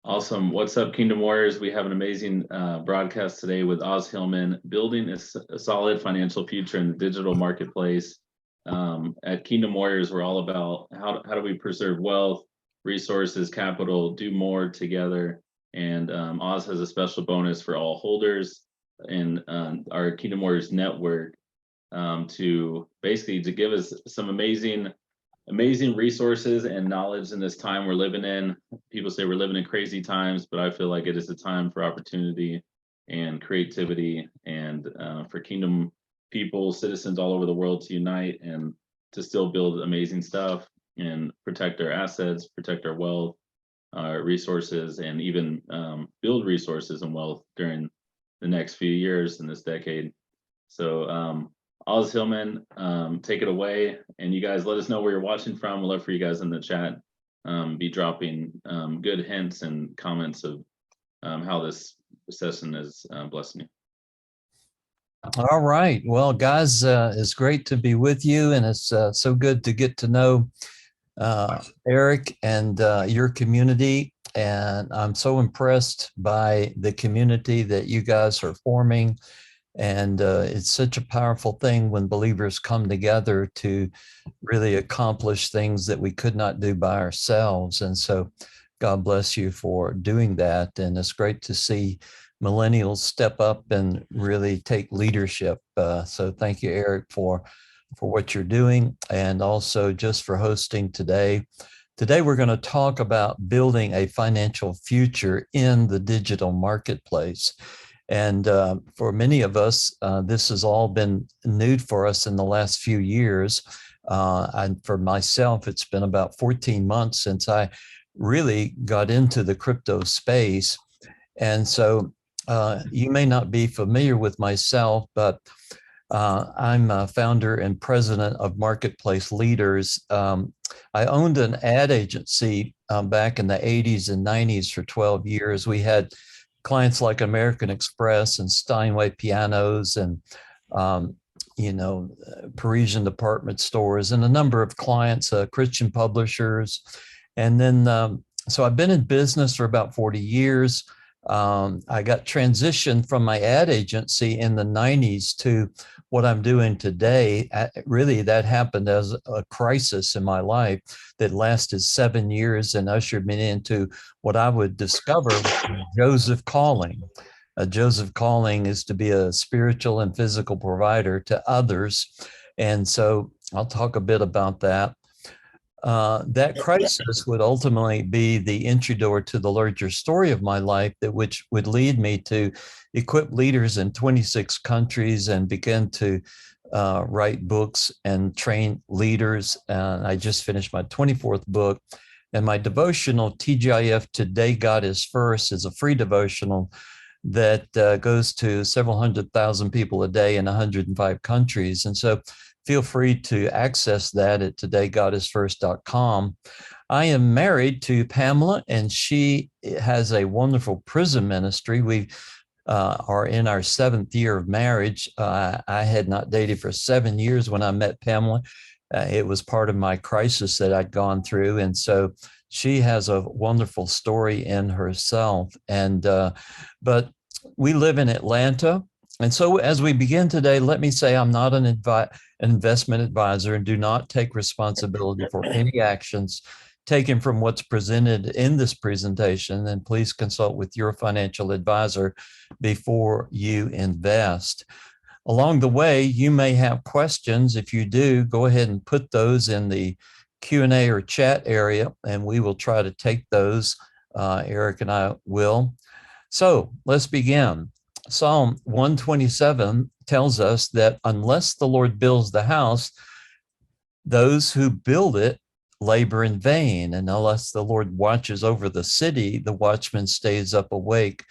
Awesome. What's up, Kingdom Warriors? We have an amazing broadcast today with Os Hillman, building a solid financial future in the digital marketplace. At Kingdom Warriors, we're all about how do we preserve wealth, resources, capital, do more together. And Oz has a special bonus for all holders in our Kingdom Warriors network to basically to give us some amazing resources and knowledge in this time we're living in. People say we're living in crazy times, but I feel like it is a time for opportunity and creativity and for kingdom people, citizens all over the world to unite and to still build amazing stuff and protect our assets, protect our wealth, our resources, and even build resources and wealth during the next few years in this decade. So Os Hillman, take it away. And you guys let us know where you're watching from. We'd love for you guys in the chat be dropping good hints and comments of how this session is blessing you. All right. Well, guys, it's great to be with you. And it's so good to get to know Eric and your community. And I'm so impressed by the community that you guys are forming. And it's such a powerful thing when believers come together to really accomplish things that we could not do by ourselves. And so God bless you for doing that. And it's great to see millennials step up and really take leadership. So thank you, Eric, for what you're doing, and also just for hosting today. Today, we're going to talk about building a financial future in the digital marketplace. And for many of us, this has all been new for us in the last few years. And for myself, it's been about 14 months since I really got into the crypto space. And so you may not be familiar with myself, but I'm a founder and president of Marketplace Leaders. I owned an ad agency back in the 80s and 90s for 12 years. We had clients like American Express and Steinway Pianos and, Parisian department stores and a number of clients, Christian publishers. And then, so I've been in business for about 40 years. I got transitioned from my ad agency in the 90s to what I'm doing today. Really, that happened as a crisis in my life that lasted 7 years and ushered me into what I would discover Joseph calling. Joseph calling is to be a spiritual and physical provider to others. And so I'll talk a bit about that. That crisis would ultimately be the entry door to the larger story of my life, that which would lead me to equip leaders in 26 countries and begin to write books and train leaders. I just finished my 24th book, and my devotional TGIF Today God is First is a free devotional that goes to several 100,000 people a day in 105 countries. And so feel free to access that at todaygodisfirst.com. I am married to Pamela, and she has a wonderful prison ministry. We are in our 7th year of marriage. I had not dated for 7 years when I met Pamela. It was part of my crisis that I'd gone through. And so she has a wonderful story in herself. And but we live in Atlanta. And so as we begin today, let me say I'm not an investment advisor and do not take responsibility for any actions taken from what's presented in this presentation. And please consult with your financial advisor before you invest. Along the way, you may have questions. If you do, go ahead and put those in the Q&A or chat area, and we will try to take those. Eric and I will. So let's begin. Psalm 127 tells us that unless the Lord builds the house, those who build it labor in vain. And unless the Lord watches over the city, the watchman stays awake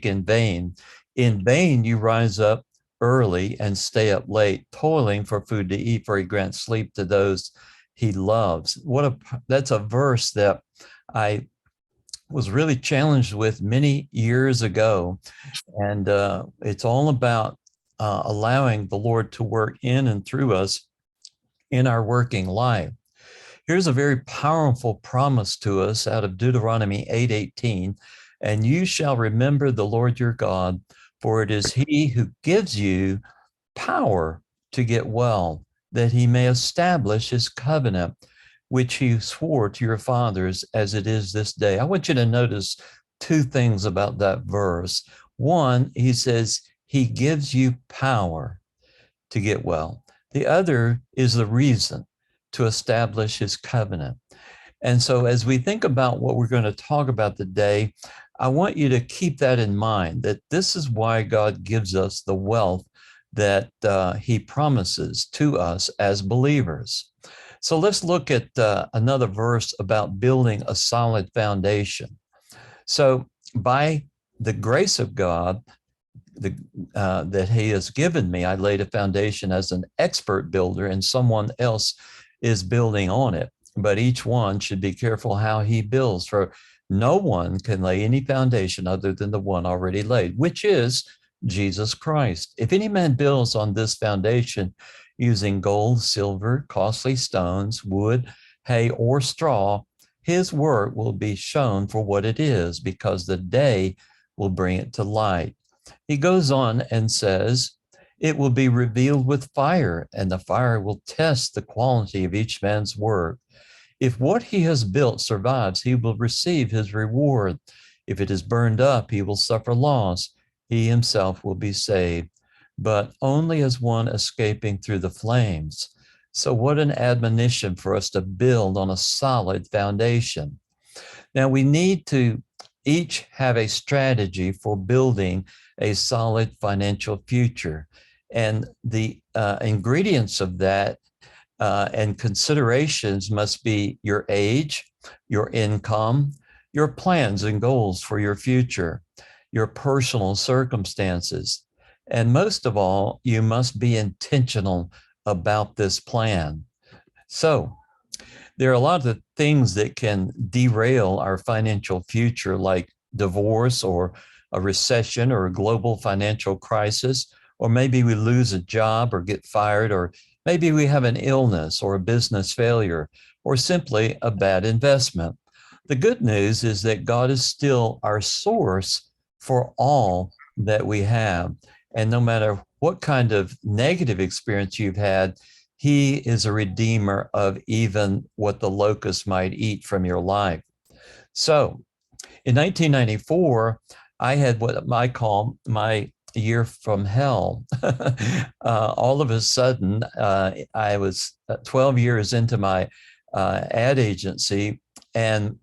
in vain. In vain, you rise up early and stay up late, toiling for food to eat, for he grants sleep to those he loves. That's a verse that I was really challenged with many years ago. And it's all about allowing the Lord to work in and through us in our working life. Here's a very powerful promise to us out of Deuteronomy 8:18. And you shall remember the Lord your God, for it is he who gives you power to get well, that he may establish his covenant, which he swore to your fathers as it is this day. I want you to notice two things about that verse. One, he says, he gives you power to get well. The other is the reason to establish his covenant. And so as we think about what we're going to talk about today, I want you to keep that in mind, that this is why God gives us the wealth that he promises to us as believers. So let's look at another verse about building a solid foundation. So by the grace of God that he has given me, I laid a foundation as an expert builder, and someone else is building on it. But each one should be careful how he builds, for no one can lay any foundation other than the one already laid, which is Jesus Christ. If any man builds on this foundation using gold, silver, costly stones, wood, hay, or straw, his work will be shown for what it is, because the day will bring it to light. He goes on and says, it will be revealed with fire, and the fire will test the quality of each man's work. If what he has built survives, he will receive his reward. If it is burned up, he will suffer loss. He himself will be saved, but only as one escaping through the flames. So what an admonition for us to build on a solid foundation. Now we need to each have a strategy for building a solid financial future. And the ingredients of that and considerations must be your age, your income, your plans and goals for your future, your personal circumstances. And most of all, you must be intentional about this plan. So there are a lot of things that can derail our financial future, like divorce or a recession or a global financial crisis, or maybe we lose a job or get fired, or maybe we have an illness or a business failure, or simply a bad investment. The good news is that God is still our source for all that we have. And no matter what kind of negative experience you've had, he is a redeemer of even what the locust might eat from your life. So in 1994, I had what I call my year from hell. All of a sudden, I was 12 years into my ad agency, and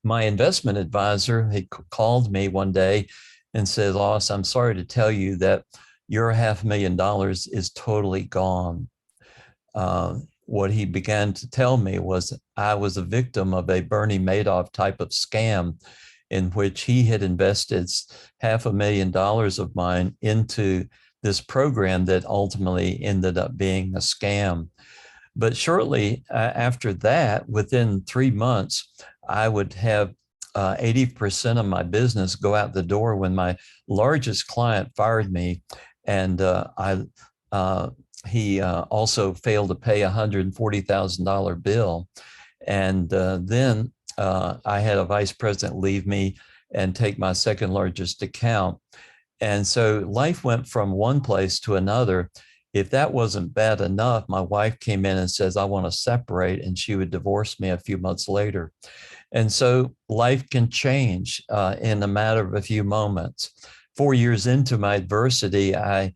my investment advisor, he called me one day and said, Los, I'm sorry to tell you that your $500,000 is totally gone. What he began to tell me was I was a victim of a Bernie Madoff type of scam, in which he had invested $500,000 of mine into this program that ultimately ended up being a scam. But shortly after that, within 3 months, I would have 80% of my business go out the door when my largest client fired me. And he also failed to pay a $140,000 bill. And then I had a vice president leave me and take my second largest account. And so life went from one place to another. If that wasn't bad enough, my wife came in and says, I want to separate, and she would divorce me a few months later. And so life can change in a matter of a few moments. 4 years into my adversity, I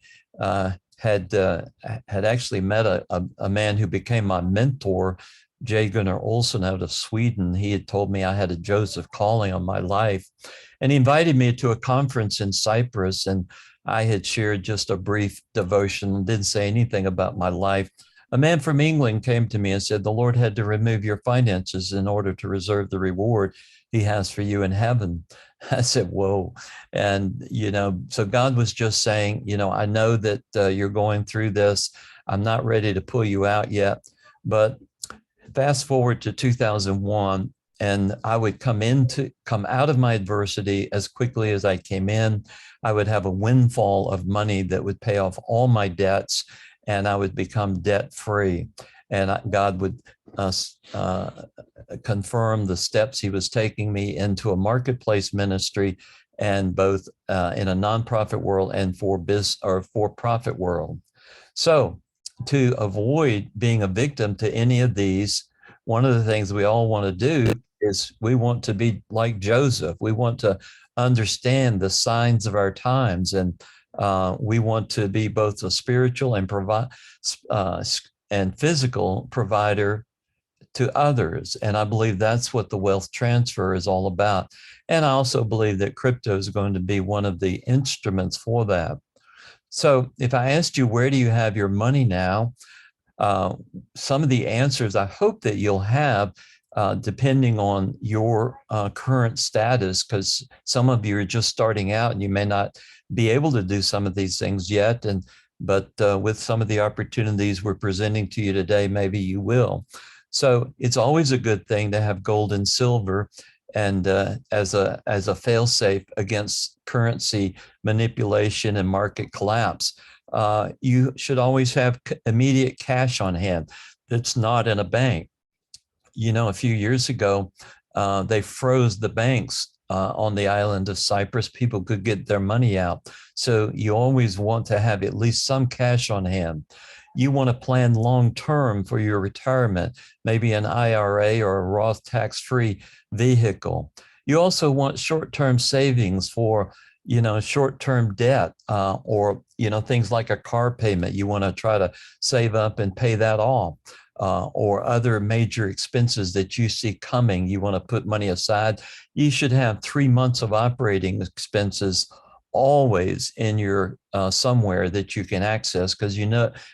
had actually met a man who became my mentor, Jay Gunnar Olson out of Sweden. He had told me I had a Joseph calling on my life, and he invited me to a conference in Cyprus, and I had shared just a brief devotion, didn't say anything about my life. A man from England came to me and said, the Lord had to remove your finances in order to reserve the reward he has for you in heaven. I said, whoa. And, so God was just saying, I know that you're going through this. I'm not ready to pull you out yet. But fast forward to 2001, and I would come out of my adversity as quickly as I came in. I would have a windfall of money that would pay off all my debts, and I would become debt free. and God would confirm the steps he was taking me into a marketplace ministry, and both in a nonprofit world and for-profit world. So to avoid being a victim to any of these, one of the things we all want to do is we want to be like Joseph. We want to understand the signs of our times, and we want to be both a spiritual and physical provider to others. And I believe that's what the wealth transfer is all about. And I also believe that crypto is going to be one of the instruments for that. So if I asked you, where do you have your money now? Some of the answers I hope that you'll have, depending on your current status, because some of you are just starting out and you may not be able to do some of these things yet. But with some of the opportunities we're presenting to you today, maybe you will. So it's always a good thing to have gold and silver, and as a fail-safe against currency manipulation and market collapse. You should always have immediate cash on hand that's not in a bank. You know, a few years ago, they froze the banks on the island of Cyprus. People could get their money out. So you always want to have at least some cash on hand. You want to plan long-term for your retirement, maybe an IRA or a Roth tax-free vehicle. You also want short-term savings for, short-term debt, or, things like a car payment. You want to try to save up and pay that off, or other major expenses that you see coming. You want to put money aside. You should have 3 months of operating expenses always in your somewhere that you can access, because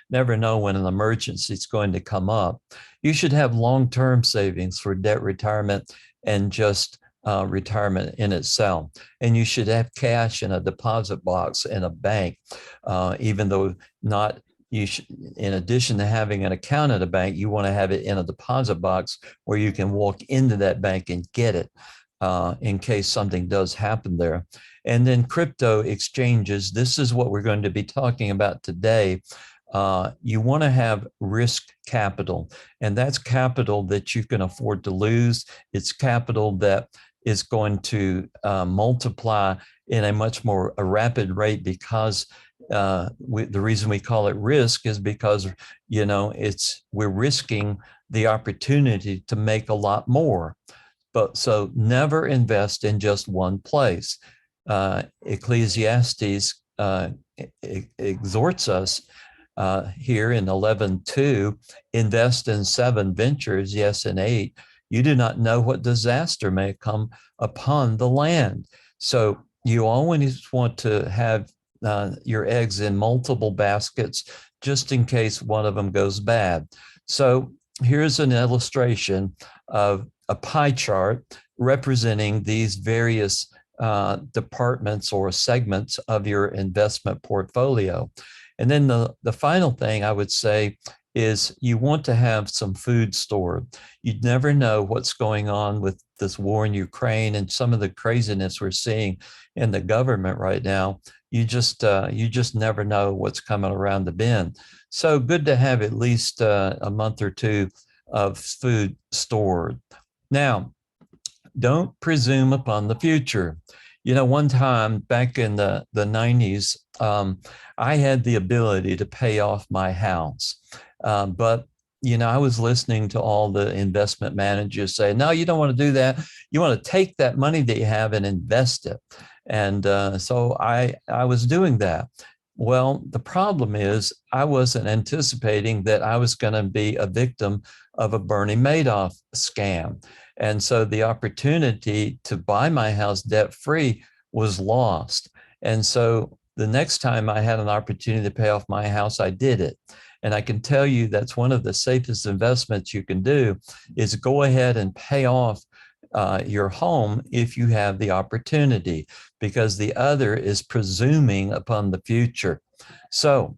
never know when an emergency is going to come up. You should have long-term savings for debt retirement and just retirement in itself. And you should have cash in a deposit box in a bank, even though not. In addition to having an account at a bank, you want to have it in a deposit box where you can walk into that bank and get it in case something does happen there. And then crypto exchanges, this is what we're going to be talking about today. You want to have risk capital, and that's capital that you can afford to lose. It's capital that is going to multiply in a much more rapid rate, because the reason we call it risk is because, we're risking the opportunity to make a lot more. But so never invest in just one place. Ecclesiastes exhorts us here in 11:2, invest in 7 ventures, yes, and 8. You do not know what disaster may come upon the land. So you always want to have your eggs in multiple baskets, just in case one of them goes bad. So here's an illustration of a pie chart representing these various departments or segments of your investment portfolio. And then the final thing I would say is you want to have some food stored. You'd never know what's going on with this war in Ukraine and some of the craziness we're seeing in the government right now. You just never know what's coming around the bend. So good to have at least a month or two of food stored. Now, don't presume upon the future. One time back in the 90s, I had the ability to pay off my house. But I was listening to all the investment managers say, no, you don't want to do that. You want to take that money that you have and invest it. And so I was doing that. Well, the problem is I wasn't anticipating that I was going to be a victim of a Bernie Madoff scam. And so the opportunity to buy my house debt-free was lost. And so the next time I had an opportunity to pay off my house, I did it. And I can tell you that's one of the safest investments you can do, is go ahead and pay off your home if you have the opportunity, because the other is presuming upon the future. So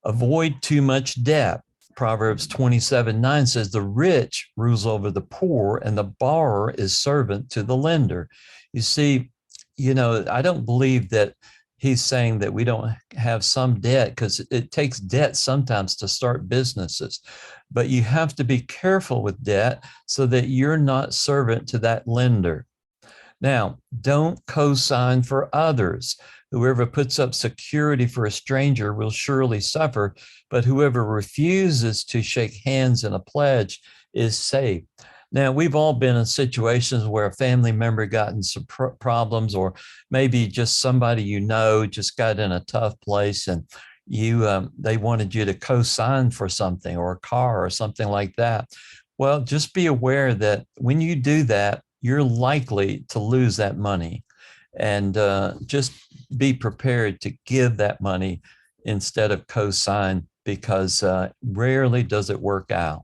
avoid too much debt. Proverbs 27:9 says, the rich rules over the poor, and the borrower is servant to the lender. You see, I don't believe that he's saying that we don't have some debt because it takes debt sometimes to start businesses. But you have to be careful with debt so that you're not servant to that lender. Now, don't co-sign for others. Whoever puts up security for a stranger will surely suffer, but whoever refuses to shake hands in a pledge is safe. Now, we've all been in situations where a family member got in some problems, or maybe just somebody you know just got in a tough place, and they wanted you to co-sign for something, or a car or something like that. Well, just be aware that when you do that, you're likely to lose that money, and just be prepared to give that money instead of co-sign, because rarely does it work out.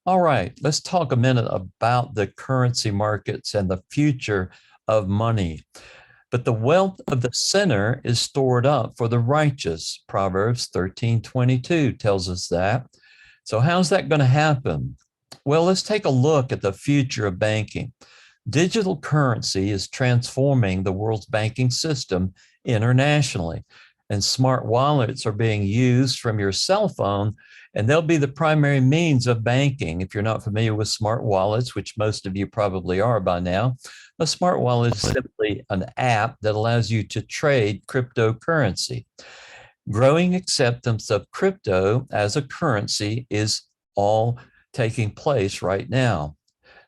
All right, let's talk a minute about the currency markets and the future of money. But the wealth of the sinner is stored up for the righteous. Proverbs 13:22 tells us that. So how's that going to happen? Well, let's take a look at the future of banking. Digital currency is transforming the world's banking system internationally, and smart wallets are being used from your cell phone, and they'll be the primary means of banking. If you're not familiar with smart wallets, which most of you probably are by now, a smart wallet is simply an app that allows you to trade cryptocurrency. Growing acceptance of crypto as a currency is all taking place right now.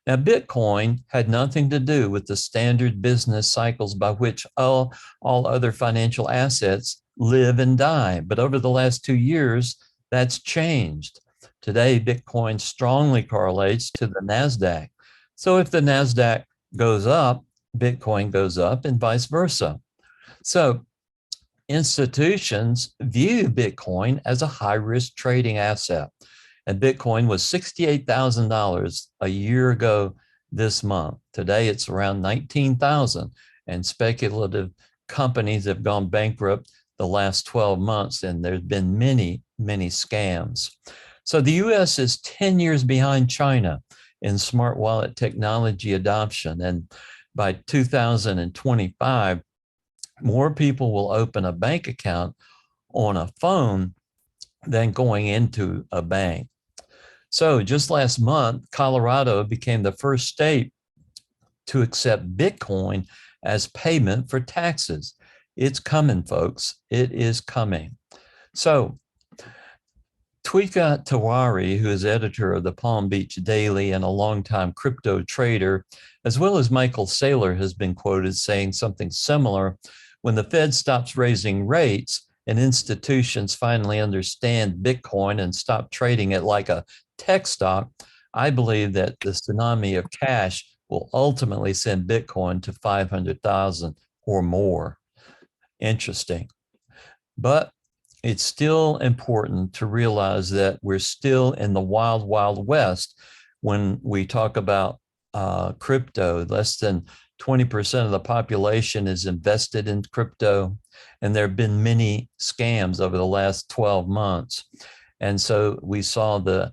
Now, Bitcoin had nothing to do with the standard business cycles by which all other financial assets live and die. But over the last 2 years, that's changed. Today, Bitcoin strongly correlates to the NASDAQ. So if the NASDAQ goes up, Bitcoin goes up, and vice versa. So institutions view Bitcoin as a high-risk trading asset. And Bitcoin was $68,000 a year ago this month. Today, it's around 19,000, and speculative companies have gone bankrupt the last 12 months, and there's been many, many scams. So the US is 10 years behind China in smart wallet technology adoption. And by 2025, more people will open a bank account on a phone than going into a bank. So just last month, Colorado became the first state to accept Bitcoin as payment for taxes. It's coming, folks. It is coming. So Twika Tawari, who is editor of the Palm Beach Daily and a longtime crypto trader, as well as Michael Saylor, has been quoted saying something similar. When the Fed stops raising rates and institutions finally understand Bitcoin and stop trading it like a tech stock, I believe that the tsunami of cash will ultimately send Bitcoin to 500,000 or more. Interesting. But it's still important to realize that we're still in the wild, wild west when we talk about crypto. Less than 20% of the population is invested in crypto, and there have been many scams over the last 12 months. And so we saw the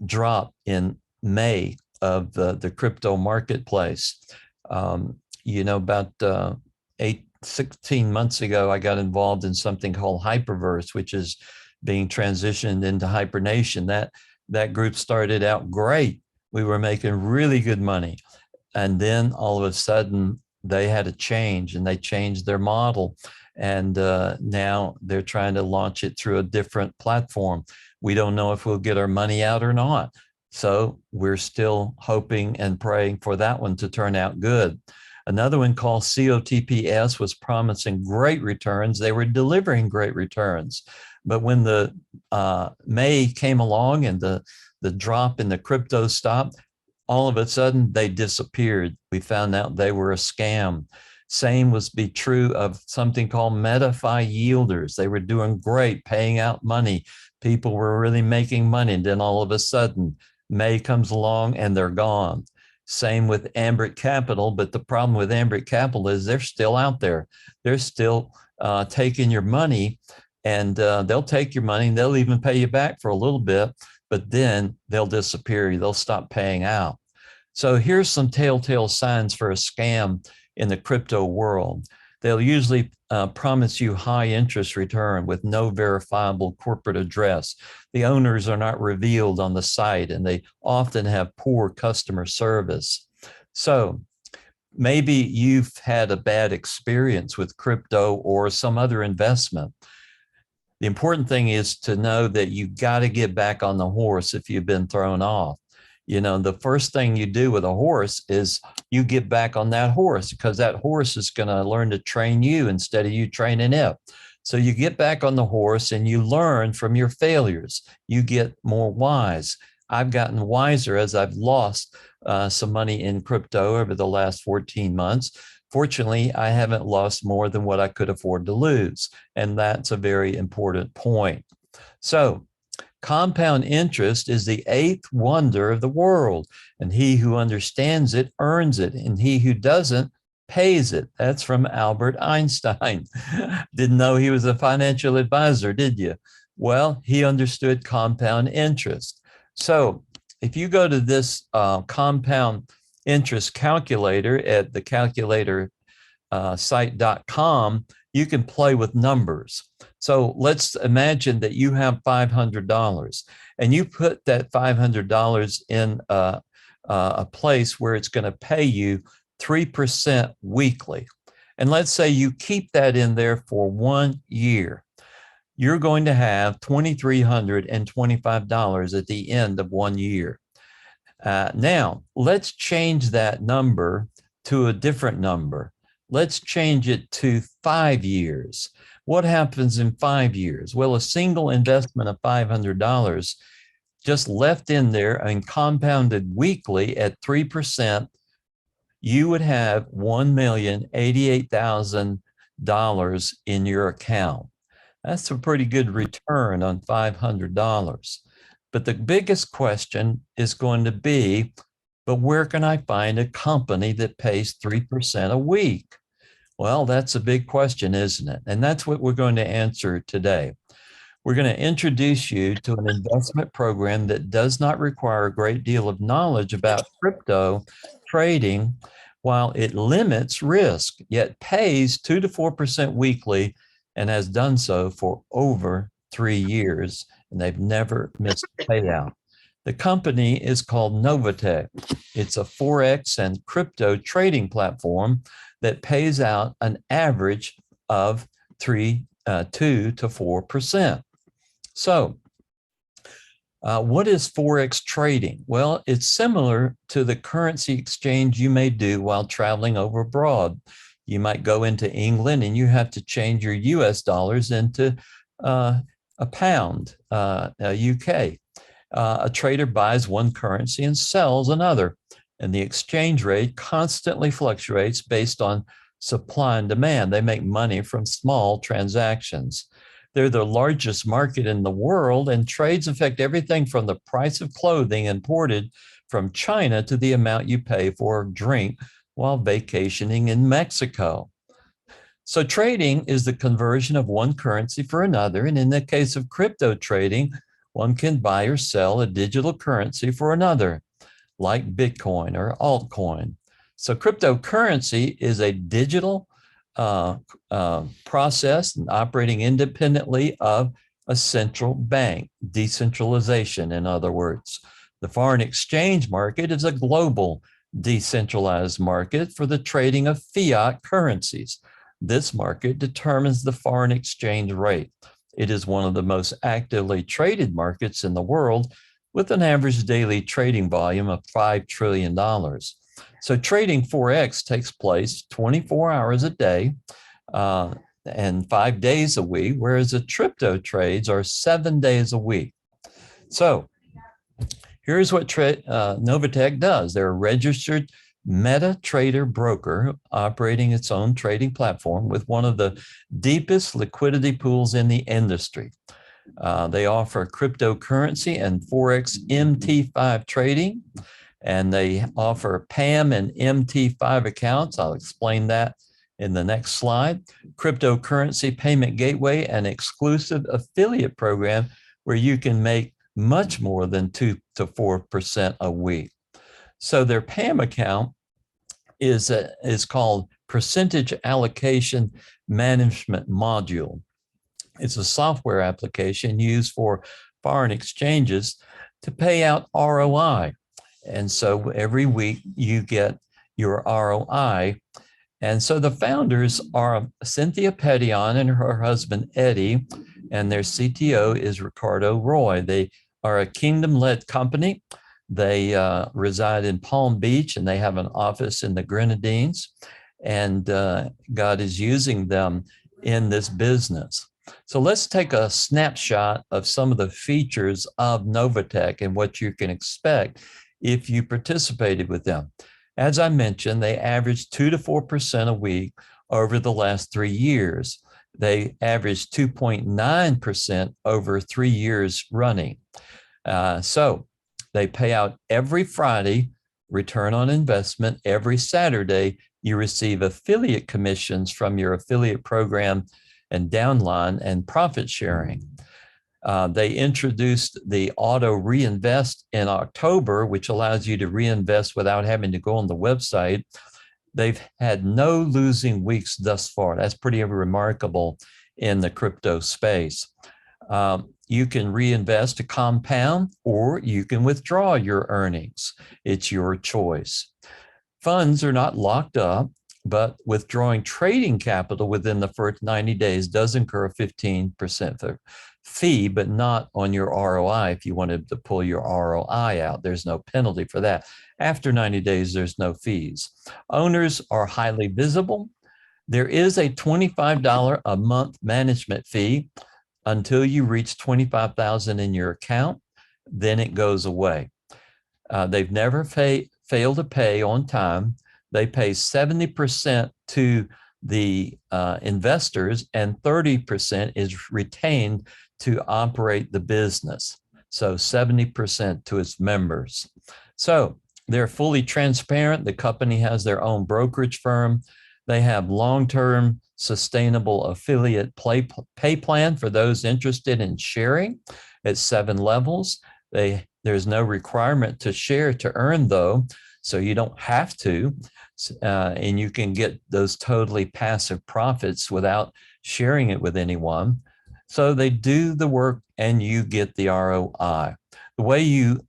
drop in May of the crypto marketplace. About 16 months ago, I got involved in something called Hyperverse, which is being transitioned into Hypernation. That group started out great. We were making really good money. And then all of a sudden, they had a change, and they changed their model. And now they're trying to launch it through a different platform. We don't know if we'll get our money out or not. So we're still hoping and praying for that one to turn out good. Another one called COTPS was promising great returns. They were delivering great returns. But when the May came along and the drop in the crypto stopped, all of a sudden they disappeared. We found out they were a scam. Same was be true of something called MetaFi yielders. They were doing great, paying out money. People were really making money. And then all of a sudden, May comes along and they're gone. Same with Ambit Capital. But the problem with Ambit Capital is they're still out there. They're still taking your money, and they'll take your money and they'll even pay you back for a little bit, but then they'll disappear. They'll stop paying out. So here's some telltale signs for a scam in the crypto world. They'll usually promise you high interest return with no verifiable corporate address. The owners are not revealed on the site, and they often have poor customer service. So maybe you've had a bad experience with crypto or some other investment. The important thing is to know that you got to get back on the horse if you've been thrown off. You know, the first thing you do with a horse is you get back on that horse, because that horse is going to learn to train you instead of you training it. So you get back on the horse and you learn from your failures. You get more wise. I've gotten wiser as I've lost some money in crypto over the last 14 months. Fortunately, I haven't lost more than what I could afford to lose. And that's a very important point. So compound interest is the eighth wonder of the world, and he who understands it earns it, and he who doesn't pays it. That's from Albert Einstein. Didn't know he was a financial advisor, did you? Well, he understood compound interest. So if you go to this compound interest calculator at the calculator site.com, you can play with numbers. So let's imagine that you have $500 and you put that $500 in a place where it's going to pay you 3% weekly. And let's say you keep that in there for 1 year. You're going to have $2,325 at the end of 1 year. Now, let's change that number to a different number. Let's change it to 5 years. What happens in 5 years? Well, a single investment of $500 just left in there and compounded weekly at 3%, you would have $1,088,000 in your account. That's a pretty good return on $500. But the biggest question is going to be, but where can I find a company that pays 3% a week? Well, that's a big question, isn't it? And that's what we're going to answer today. We're going to introduce you to an investment program that does not require a great deal of knowledge about crypto trading, while it limits risk, yet pays 2 to 4% weekly and has done so for over 3 years, and they've never missed a payout. The company is called Novatech. It's a Forex and crypto trading platform that pays out an average of 2 to 4%. So what is Forex trading? Well, it's similar to the currency exchange you may do while traveling over abroad. You might go into England and you have to change your US dollars into a pound, UK. A trader buys one currency and sells another, and the exchange rate constantly fluctuates based on supply and demand. They make money from small transactions. They're the largest market in the world, and trades affect everything from the price of clothing imported from China to the amount you pay for a drink while vacationing in Mexico. So trading is the conversion of one currency for another, and in the case of crypto trading, one can buy or sell a digital currency for another, like Bitcoin or altcoin. So cryptocurrency is a digital process and operating independently of a central bank, decentralization, in other words. The foreign exchange market is a global decentralized market for the trading of fiat currencies. This market determines the foreign exchange rate. It is one of the most actively traded markets in the world, with an average daily trading volume of $5 trillion. So trading Forex takes place 24 hours a day and 5 days a week, whereas the crypto trades are 7 days a week. So here's what Novatech does. They're a registered MetaTrader broker operating its own trading platform with one of the deepest liquidity pools in the industry. They offer cryptocurrency and Forex MT5 trading, and they offer PAM and MT5 accounts. I'll explain that in the next slide. Cryptocurrency payment gateway, an exclusive affiliate program where you can make much more than 2 to 4% a week. So their PAM account is called percentage allocation management module. It's a software application used for foreign exchanges to pay out ROI. And so every week you get your ROI. And so the founders are Cynthia Petion and her husband, Eddie, and their CTO is Ricardo Roy. They are a Kingdom-led company. They reside in Palm Beach, and they have an office in the Grenadines. And God is using them in this business. So let's take a snapshot of some of the features of Novatech and what you can expect if you participated with them. As I mentioned, they averaged 2 to 4% a week over the last 3 years. They averaged 2.9% over 3 years running. So they pay out every Friday, return on investment. Every Saturday, you receive affiliate commissions from your affiliate program and downline and profit sharing. They introduced the auto reinvest in October, which allows you to reinvest without having to go on the website. They've had no losing weeks thus far. That's pretty remarkable in the crypto space. You can reinvest to compound, or you can withdraw your earnings. It's your choice. Funds are not locked up, but withdrawing trading capital within the first 90 days does incur a 15% fee, but not on your ROI. If you wanted to pull your ROI out, there's no penalty for that. After 90 days, there's no fees. Owners are highly visible. There is a $25 a month management fee until you reach $25,000 in your account, then it goes away. They've never failed to pay on time. They pay 70% to the investors, and 30% is retained to operate the business. So 70% to its members. So they're fully transparent. The company has their own brokerage firm. They have long-term sustainable affiliate pay plan for those interested in sharing at 7 levels. There's no requirement to share to earn, though, so you don't have to. And you can get those totally passive profits without sharing it with anyone. So they do the work and you get the ROI. The way you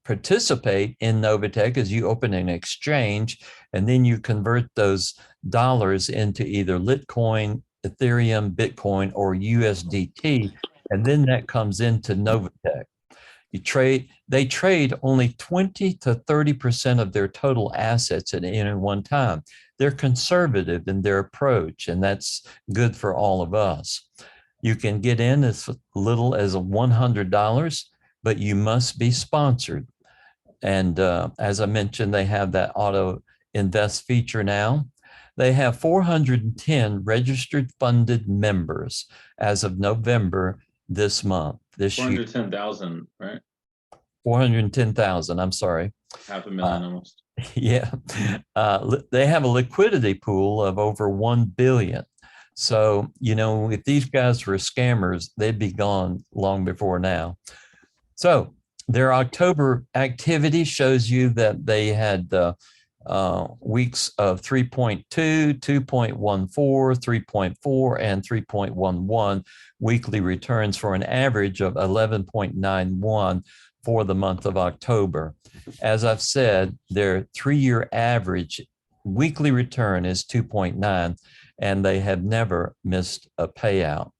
participate in Novatech is you open an exchange and then you convert those dollars into either Litecoin, Ethereum, Bitcoin, or USDT, and then that comes into Novatech. They trade only 20 to 30% of their total assets at any one time. They're conservative in their approach, and that's good for all of us. You can get in as little as $100, but you must be sponsored. And as I mentioned, they have that auto invest feature now. They have 410 registered funded members as of November this month. This year. 410,000, right? 410,000, I'm sorry. 500,000 almost. Yeah. They have a liquidity pool of over 1 billion. So, you know, if these guys were scammers, they'd be gone long before now. So their October activity shows you that they had weeks of 3.2, 2.14, 3.4, and 3.11 weekly returns for an average of 11.91 for the month of October. As I've said, their 3-year average weekly return is 2.9, and they have never missed a payout.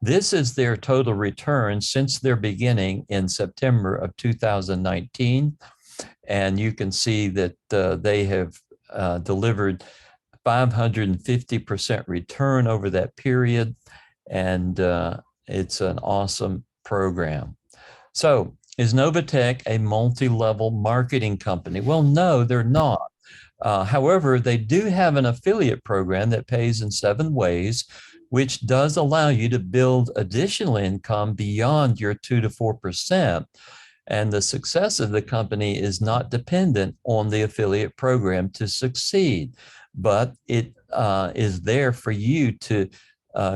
This is their total return since their beginning in September of 2019. And you can see that they have delivered 550% return over that period. And it's an awesome program. So is Novatech a multi-level marketing company? Well, no, they're not. However, they do have an affiliate program that pays in 7 ways, which does allow you to build additional income beyond your 2 to 4%. And the success of the company is not dependent on the affiliate program to succeed, but it is there for you to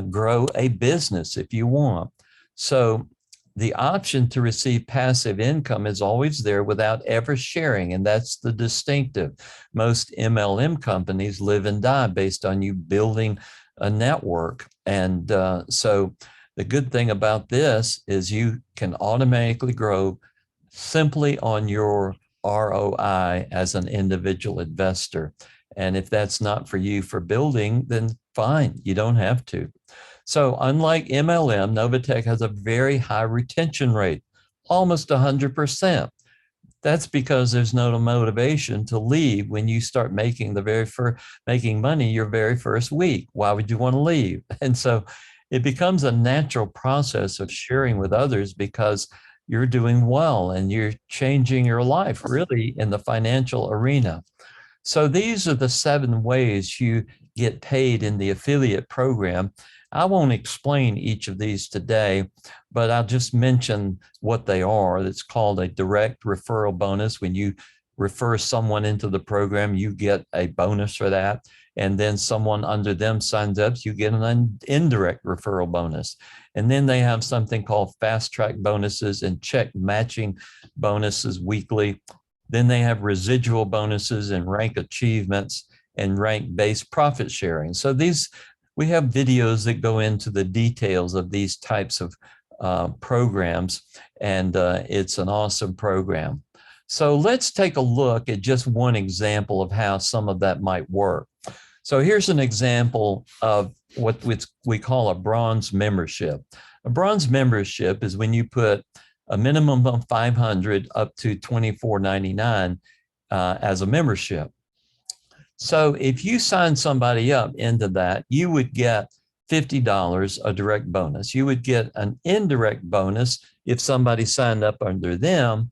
grow a business if you want. So the option to receive passive income is always there without ever sharing. And that's the distinctive. Most MLM companies live and die based on you building a network. And so the good thing about this is you can automatically grow simply on your ROI as an individual investor. And if that's not for you for building, then fine, you don't have to. So unlike MLM, Novatech has a very high retention rate, almost 100%. That's because there's no motivation to leave when you start making making money your very first week. Why would you want to leave? And so it becomes a natural process of sharing with others because you're doing well and you're changing your life really in the financial arena. So these are the 7 ways you get paid in the affiliate program. I won't explain each of these today, but I'll just mention what they are. It's called a direct referral bonus. When you refer someone into the program, you get a bonus for that. And then someone under them signs up, you get an indirect referral bonus. And then they have something called fast track bonuses and check matching bonuses weekly. Then they have residual bonuses and rank achievements and rank-based profit sharing. So we have videos that go into the details of these types of programs, and it's an awesome program. So let's take a look at just one example of how some of that might work. So here's an example of what we call a bronze membership. A bronze membership is when you put a minimum of 500 up to $24.99 as a membership. So if you sign somebody up into that, you would get $50 a direct bonus. You would get an indirect bonus if somebody signed up under them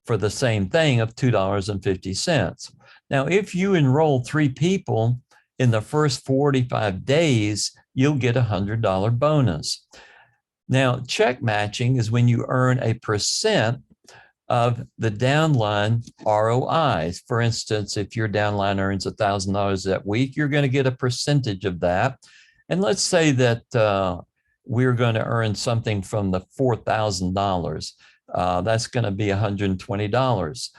for the same thing of $2.50. Now, if you enroll 3 people in the first 45 days, you'll get a $100 bonus. Now, check matching is when you earn a percent of the downline ROIs. For instance, if your downline earns $1,000 that week, you're going to get a percentage of that. And let's say that we're going to earn something from the $4,000. That's going to be $120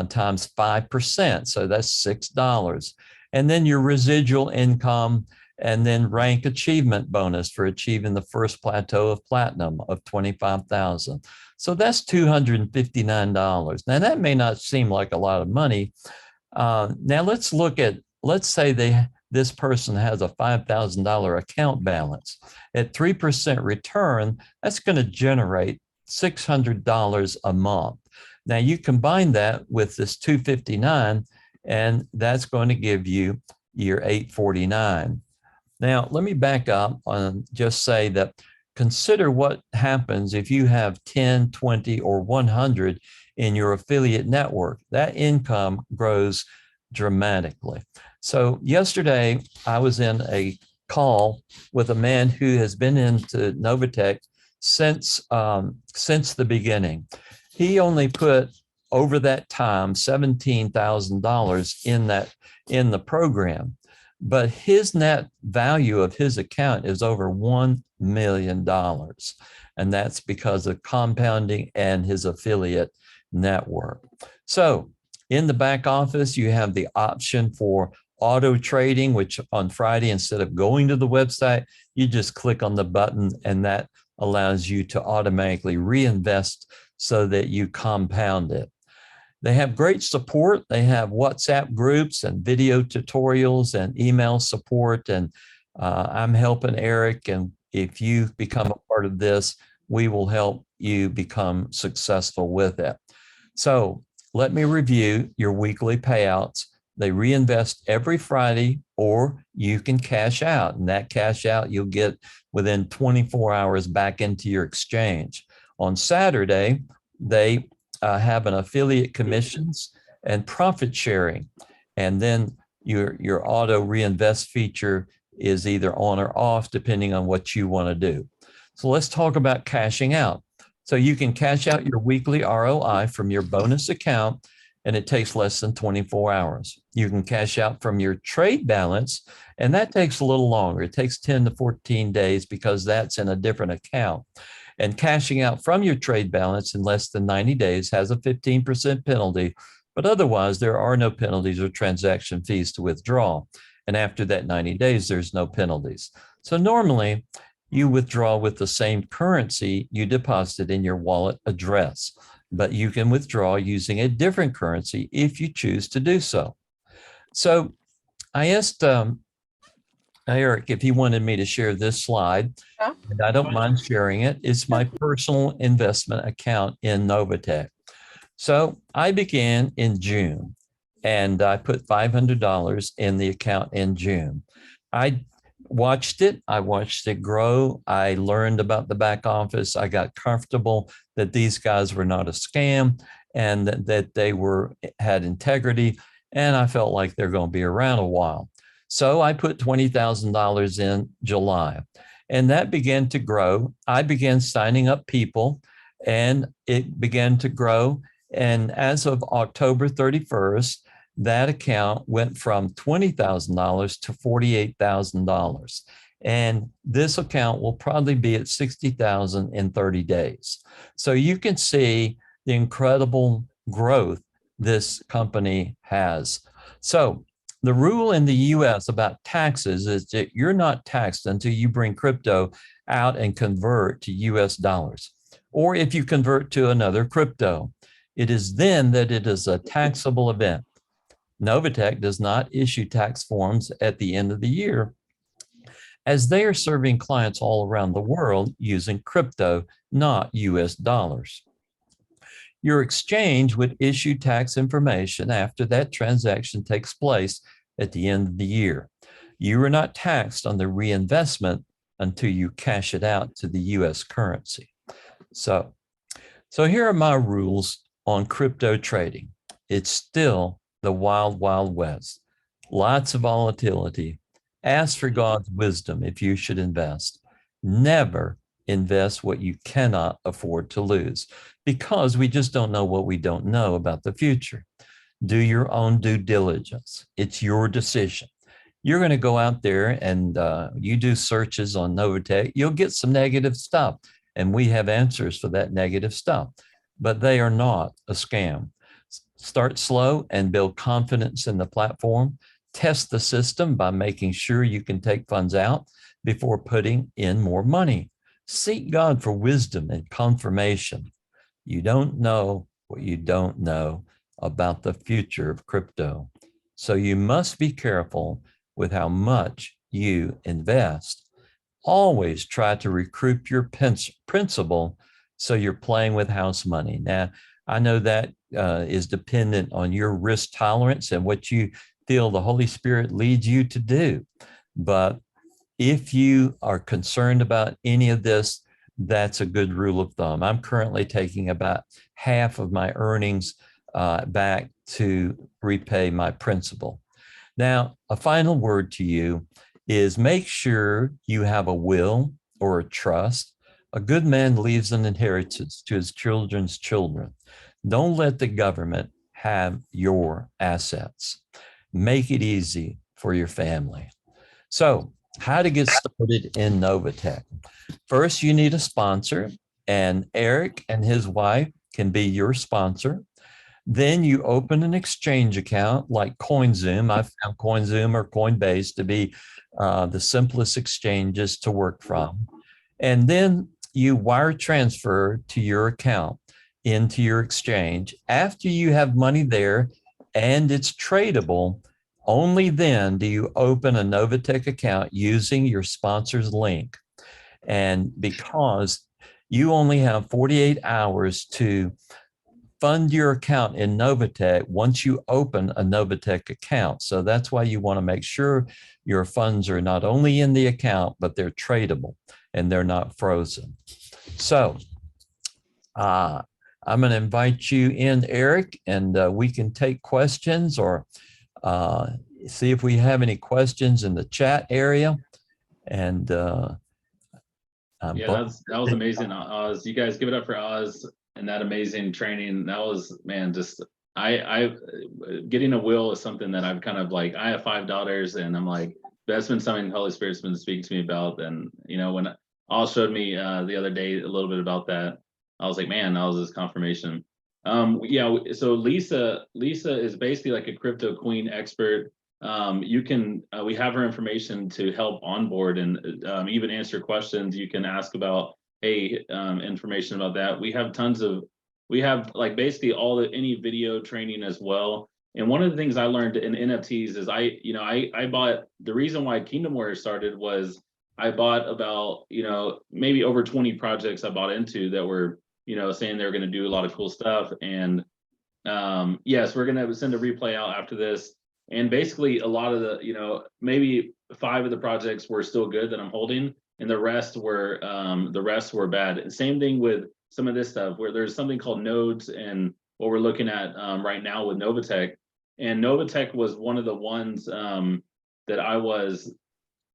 times 5%. So that's $6. And then your residual income and then rank achievement bonus for achieving the first plateau of platinum of $25,000. So that's $259. Now that may not seem like a lot of money. Now let's say this person has a $5,000 account balance. At 3% return, that's going to generate $600 a month. Now you combine that with this $259, and that's going to give you your $849. Now, let me back up and just say that consider what happens if you have 10, 20, or 100 in your affiliate network. That income grows dramatically. So yesterday, I was in a call with a man who has been into Novatech since the beginning. He only put over that time $17,000 in the program. But his net value of his account is over $1 million. And that's because of compounding and his affiliate network. So in the back office, you have the option for auto trading, which on Friday, instead of going to the website, you just click on the button and that allows you to automatically reinvest so that you compound it. They have great support. They have WhatsApp groups and video tutorials and email support. And I'm helping Eric. And if you become a part of this, we will help you become successful with it. So let me review your weekly payouts. They reinvest every Friday, or you can cash out. And that cash out you'll get within 24 hours back into your exchange. On Saturday, they have an affiliate commissions and profit sharing. And then your auto reinvest feature is either on or off, depending on what you want to do. So let's talk about cashing out. So you can cash out your weekly ROI from your bonus account, and it takes less than 24 hours. You can cash out from your trade balance, and that takes a little longer. It takes 10 to 14 days because that's in a different account. And cashing out from your trade balance in less than 90 days has a 15% penalty, but otherwise there are no penalties or transaction fees to withdraw. And after that 90 days, there's no penalties. So normally you withdraw with the same currency you deposited in your wallet address, but you can withdraw using a different currency if you choose to do so. So I asked Eric if he wanted me to share this slide, and I don't mind sharing it. It's my personal investment account in Novatech. So I began in June, and I put $500 in the account in June. I watched it grow. I learned about the back office. I got comfortable that these guys were not a scam and that they had integrity. And I felt like they're going to be around a while. So I put $20,000 in July, and that began to grow. I began signing up people, and it began to grow. And as of October 31st, that account went from $20,000 to $48,000. And this account will probably be at $60,000 in 30 days. So you can see the incredible growth this company has. So the rule in the US about taxes is that you're not taxed until you bring crypto out and convert to US dollars, or if you convert to another crypto. It is then that it is a taxable event. Novatech does not issue tax forms at the end of the year, as they are serving clients all around the world using crypto, not US dollars. Your exchange would issue tax information after that transaction takes place at the end of the year. You are not taxed on the reinvestment until you cash it out to the US currency. So here are my rules on crypto trading. It's still the wild, wild west. Lots of volatility. Ask for God's wisdom if you should invest. Never invest what you cannot afford to lose, because we just don't know what we don't know about the future. Do your own due diligence. It's your decision. You're going to go out there and you do searches on Novatech. You'll get some negative stuff, and we have answers for that negative stuff, but they are not a scam. Start slow and build confidence in the platform. Test the system by making sure you can take funds out before putting in more money. Seek God for wisdom and confirmation. You don't know what you don't know about the future of crypto. So you must be careful with how much you invest. Always try to recoup your principal so you're playing with house money. Now, I know that is dependent on your risk tolerance and what you feel the Holy Spirit leads you to do. But if you are concerned about any of this, that's a good rule of thumb. I'm currently taking about half of my earnings back to repay my principal. Now, a final word to you is make sure you have a will or a trust. A good man leaves an inheritance to his children's children. Don't let the government have your assets. Make it easy for your family. So, how to get started in Novatech. First, you need a sponsor, and Eric and his wife can be your sponsor. Then you open an exchange account like CoinZoom. I found CoinZoom or Coinbase to be the simplest exchanges to work from. And then you wire transfer to your account into your exchange. After you have money there and it's tradable, only then do you open a Novatech account using your sponsor's link. And because you only have 48 hours to fund your account in Novatech once you open a Novatech account. So that's why you want to make sure your funds are not only in the account, but they're tradable and they're not frozen. So I'm going to invite you in, Eric, and we can take questions or see if we have any questions in the chat area. And yeah, that was amazing, Oz. You guys give it up for Oz and that amazing training. That was, man, just I getting a will is something that I've kind of like, I have $5 and I'm like, that's been something the Holy Spirit's been speaking to me about. And you know, when All showed me the other day a little bit about that. I was like, man, that was this confirmation. Yeah, so Lisa is basically like a crypto queen expert. You can we have her information to help onboard and even answer questions. You can ask about, hey, information about that. We have tons of, we have like basically any video training as well. And one of the things I learned in NFTs is I bought, the reason why Kingdom Warriors started was I bought about, maybe over 20 projects I bought into that were, saying they were going to do a lot of cool stuff. And yes, we're going to send a replay out after this. And basically a lot of the, maybe 5 of the projects were still good that I'm holding, and the rest were bad. Same thing with some of this stuff where there's something called nodes, and what we're looking at right now with Novatech. And Novatech was one of the ones that I was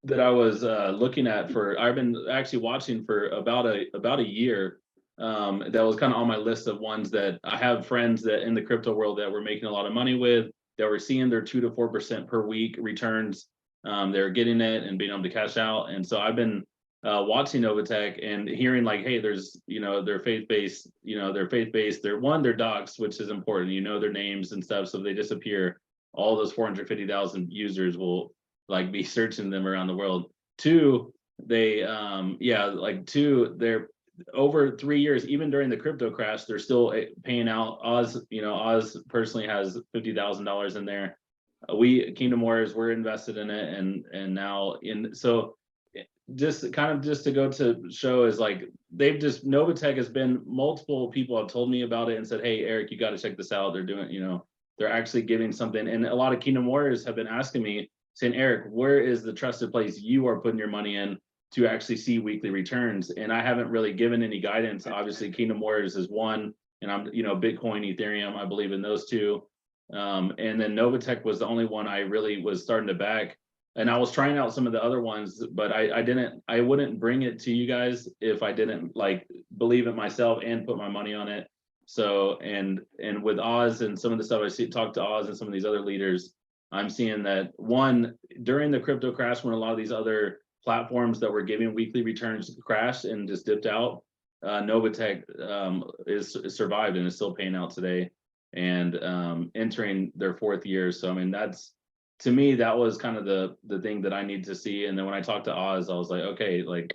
looking at for, I've been actually watching for about a year. That was kind of on my list of ones that I have friends that in the crypto world that were making a lot of money with, that were seeing their 2 to 4% per week returns. They're getting it and being able to cash out. And so I've been watching Novatech and hearing like, hey, there's, they're faith-based, they're docs, which is important, their names and stuff. So if they disappear, all those 450,000 users will like be searching them around the world. 2, they're over 3 years, even during the crypto crash, they're still paying out. Oz personally has $50,000 in there. We Kingdom Warriors, we're invested in it, and now so just to go to show is like Novatech has been, multiple people have told me about it and said, hey, Eric, you got to check this out. They're doing, they're actually giving something. And a lot of Kingdom Warriors have been asking me, saying, Eric, where is the trusted place you are putting your money in to actually see weekly returns? And I haven't really given any guidance. Obviously, Kingdom Warriors is one, and I'm, Bitcoin, Ethereum, I believe in those 2. And then Novatech was the only one I really was starting to back. And I was trying out some of the other ones, but I wouldn't bring it to you guys if I didn't like believe it myself and put my money on it. So, and with Oz and some of the stuff talk to Oz and some of these other leaders, I'm seeing that one, during the crypto crash, when a lot of these other platforms that were giving weekly returns crashed and just dipped out, Novatech is survived and is still paying out today, and entering their 4th year. So I mean, that's, to me, that was kind of the thing that I need to see. And then when I talked to Oz, I was like, okay, like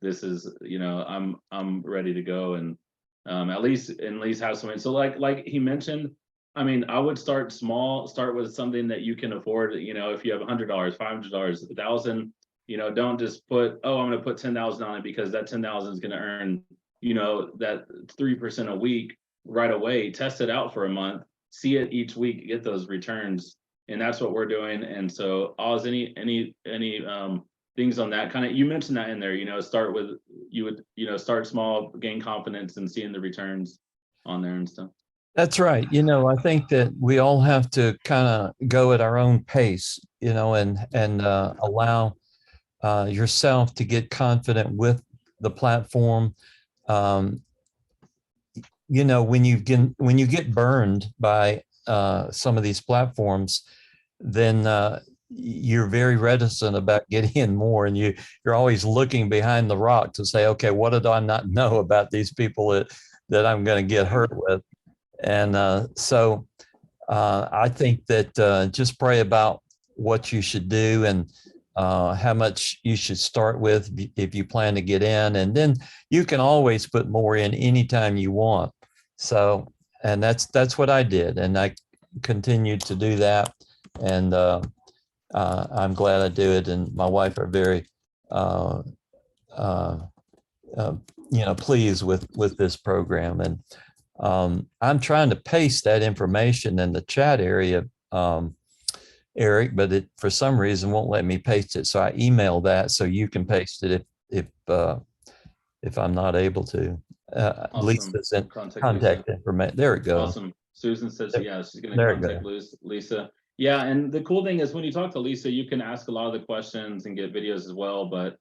this is, I'm ready to go, and at least have something. So like he mentioned, I mean, I would start small, start with something that you can afford. If you have $100, $500, 1,000, don't just put, oh, I'm going to put 10,000 on it because that 10,000 is going to earn, that 3% a week right away. Test it out for a month, see it each week, get those returns. And that's what we're doing. And so, Oz, any things on that kind of, you mentioned that in there, start with, start small, gain confidence, and seeing the returns on there and stuff. That's right. I think that we all have to kind of go at our own pace, and allow yourself to get confident with the platform. When you get burned by some of these platforms, then you're very reticent about getting in more, and you're always looking behind the rock to say, okay, what did I not know about these people that I'm going to get hurt with? And so I think that just pray about what you should do and how much you should start with if you plan to get in, and then you can always put more in anytime you want. So, and that's what I did, and I continued to do that, and I'm glad I do it. And my wife are very pleased with this program. And I'm trying to paste that information in the chat area, Eric, but it for some reason won't let me paste it. So I emailed that so you can paste it if I'm not able to. Awesome. Lisa's in contact information. There it goes. Awesome. Susan says, yeah, she's going to contact Lisa. Yeah, and the cool thing is when you talk to Lisa, you can ask a lot of the questions and get videos as well. But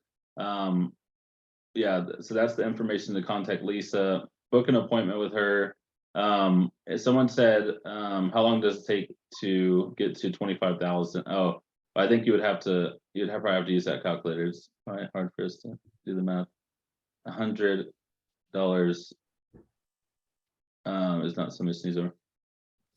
yeah, so that's the information to contact Lisa. Book an appointment with her. Someone said, how long does it take to get to 25,000? Oh, I think you'd probably have to use that calculator. It's probably hard for us to do the math. $100 is not somebody sneeze over.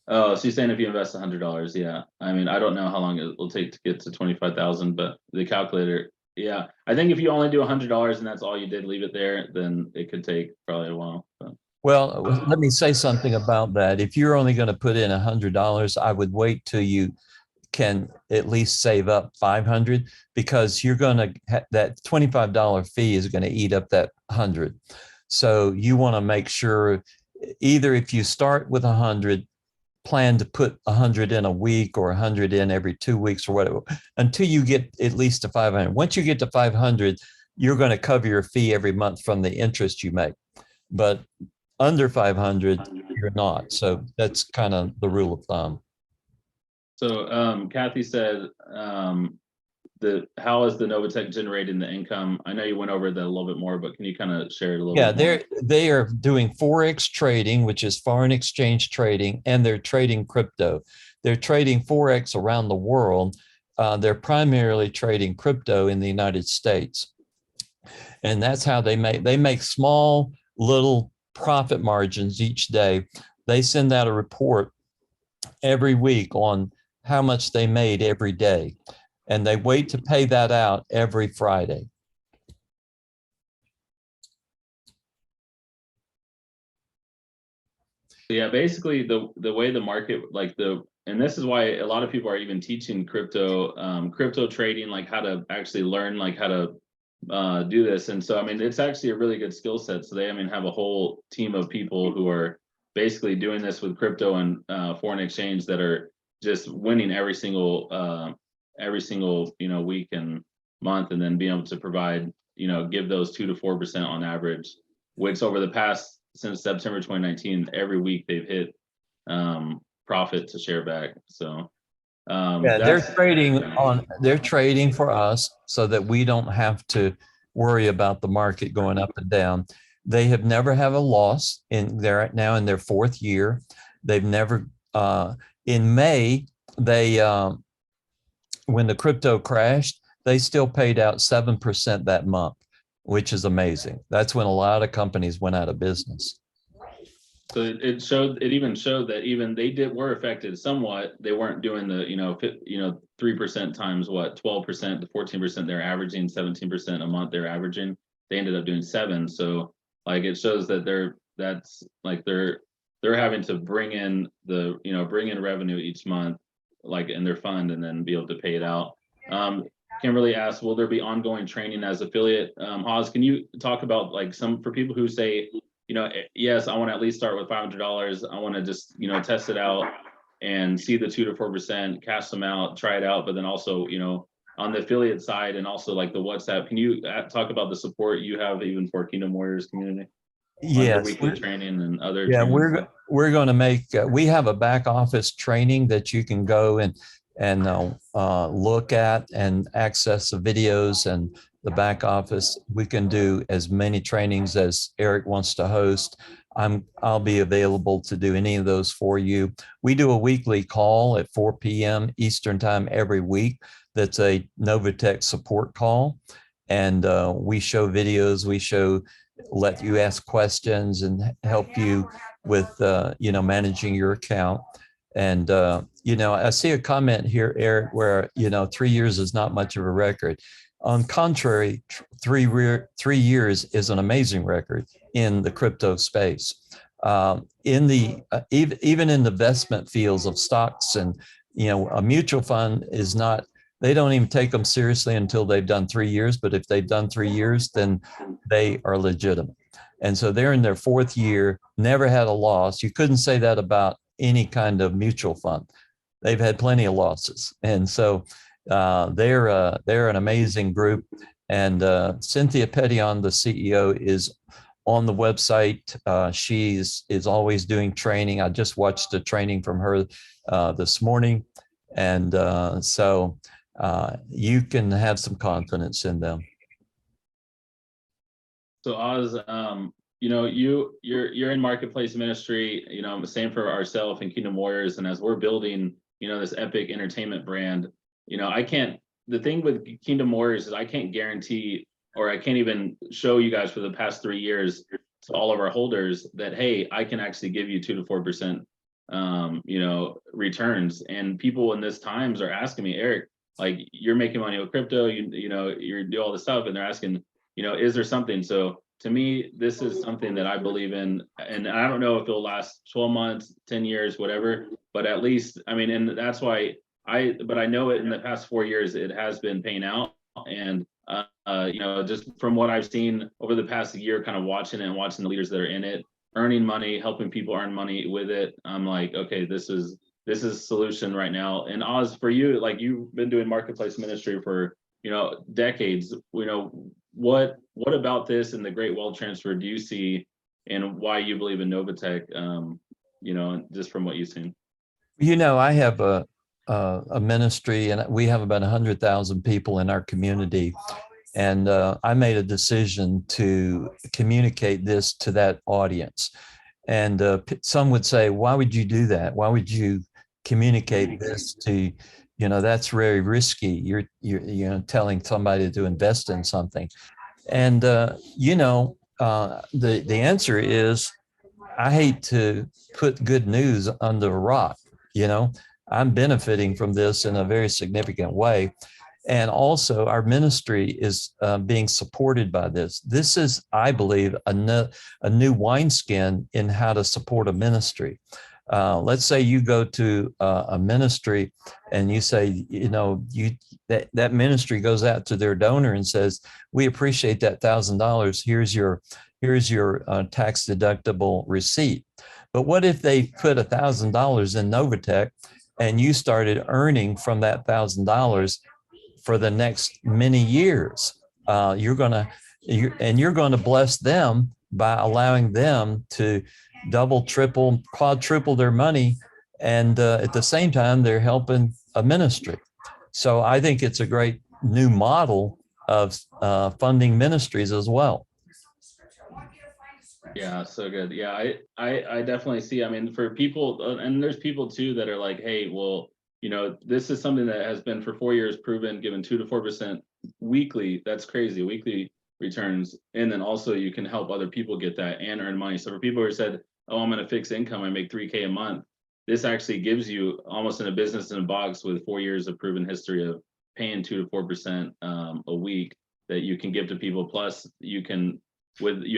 Oh, so you're saying if you invest $100, yeah. I mean, I don't know how long it will take to get to 25,000, but the calculator, yeah. I think if you only do $100 and that's all you did, leave it there, then it could take probably a while. But. Well, let me say something about that. If you're only going to put in $100, I would wait till you can at least save up 500, because you're going to that $25 fee is going to eat up that 100. So you want to make sure, either if you start with 100, plan to put 100 in a week or 100 in every 2 weeks or whatever, until you get at least to 500. Once you get to 500, you're going to cover your fee every month from the interest you make. But under 500, you're not. So that's kind of the rule of thumb. So Kathy said, how is the Novatech generating the income? I know you went over that a little bit more, but can you kind of share it a little bit more? They are doing Forex trading, which is foreign exchange trading, and they're trading crypto. They're trading Forex around the world. They're primarily trading crypto in the United States. And that's how they make small little profit margins each day. They send out a report every week on how much they made every day, and they wait to pay that out every Friday. Yeah, basically the way the market, and this is why a lot of people are even teaching crypto trading, like how to actually learn like how to do this. And so I mean, it's actually a really good skill set. So they have a whole team of people who are basically doing this with crypto and foreign exchange that are just winning every single week and month, and then being able to provide, give those 2 to 4% on average, which over the past, since September 2019, every week they've hit profit to share back. So yeah, they're trading for us so that we don't have to worry about the market going up and down. They have never had a loss they're now in their 4th year. They've never in May, they when the crypto crashed, they still paid out 7% that month, which is amazing. That's when a lot of companies went out of business. So it even showed that even they were affected somewhat. They weren't doing the 3% times 12% to 14%. They're averaging 17% a month. They're averaging. They ended up doing 7. So like it shows that they're having to bring in revenue each month, like in their fund, and then be able to pay it out. Kimberly asked, will there be ongoing training as affiliate? Haas, can you talk about like for people who say, yes, I want to at least start with $500. I want to just, test it out and see the 2 to 4%, cash them out, try it out. But then also, on the affiliate side and also like the WhatsApp, can you talk about the support you have even for Kingdom Warriors community? Yes, weekly training and other. Yeah, we're going to make. We have a back office training that you can go and look at and access the videos and the back office. We can do as many trainings as Eric wants to host. I'll be available to do any of those for you. We do a weekly call at 4 p.m. Eastern time every week. That's a Novatech support call, and we show videos. Let you ask questions and help you with managing your account. And I see a comment here, Eric, where 3 years is not much of a record. On contrary, 3 years is an amazing record in the crypto space. Even in the investment fields of stocks, and a mutual fund is not. They don't even take them seriously until they've done 3 years. But if they've done 3 years, then they are legitimate. And so they're in their 4th year, never had a loss. You couldn't say that about any kind of mutual fund. They've had plenty of losses. And so they're an amazing group. And Cynthia Pettion, the CEO, is on the website. She is always doing training. I just watched a training from her this morning. And so you can have some confidence in them. So Oz, you're in marketplace ministry, same for ourselves and Kingdom Warriors. And as we're building, this epic entertainment brand, the thing with Kingdom Warriors is I can't guarantee or I can't even show you guys for the past 3 years to all of our holders that, hey, I can actually give you 2 to 4%, returns. And people in this times are asking me, Eric, like, you're making money with crypto, you're do all this stuff, and they're asking, is there something? So to me, this is something that I believe in, and I don't know if it'll last 12 months, 10 years, whatever, but at least, I mean, and that's why but I know it in the past 4 years, it has been paying out. And just from what I've seen over the past year, kind of watching the leaders that are in it, earning money, helping people earn money with it, I'm like, okay, this is solution right now. And Oz, for you, like, you've been doing marketplace ministry for decades. What about this and the great wealth transfer do you see, and why you believe in Novatech? Just from what you've seen. I have a ministry, and we have about 100,000 people in our community. And I made a decision to communicate this to that audience. And some would say, why would you do that? Why would you communicate this to, that's very risky. You're telling somebody to invest in something. And, the answer is, I hate to put good news under a rock. I'm benefiting from this in a very significant way. And also our ministry is being supported by this. This is, I believe, a new wineskin in how to support a ministry. Let's say you go to a ministry and you say, that ministry goes out to their donor and says, we appreciate that $1,000. Here's your tax deductible receipt. But what if they put $1,000 in Novatech and you started earning from that $1,000 for the next many years? You're going to bless them by allowing them to double, triple, quadruple their money. And at the same time, they're helping a ministry. So I think it's a great new model of funding ministries as well. Yeah, so good. Yeah, I definitely see. I mean, for people, and there's people too that are like, hey, well, this is something that has been for 4 years proven, given 2 to 4% weekly. That's crazy, weekly returns. And then also you can help other people get that and earn money. So for people who said, oh, I'm going to fix income, I make $3K a month, this actually gives you almost in a business in a box with 4 years of proven history of paying 2 to 4% a week that you can give to people. Plus you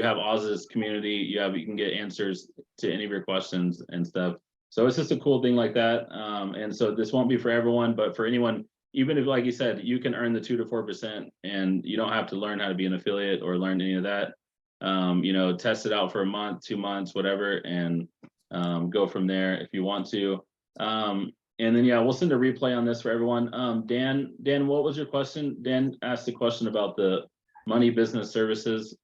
have Oz's community, you can get answers to any of your questions and stuff. So it's just a cool thing like that. And so this won't be for everyone, but for anyone, even if, like you said, you can earn the 2 to 4% and you don't have to learn how to be an affiliate or learn any of that. Test it out for a month, 2 months, whatever, and go from there if you want to. And then, yeah, we'll send a replay on this for everyone. Dan, what was your question? Dan asked a question about the money business services.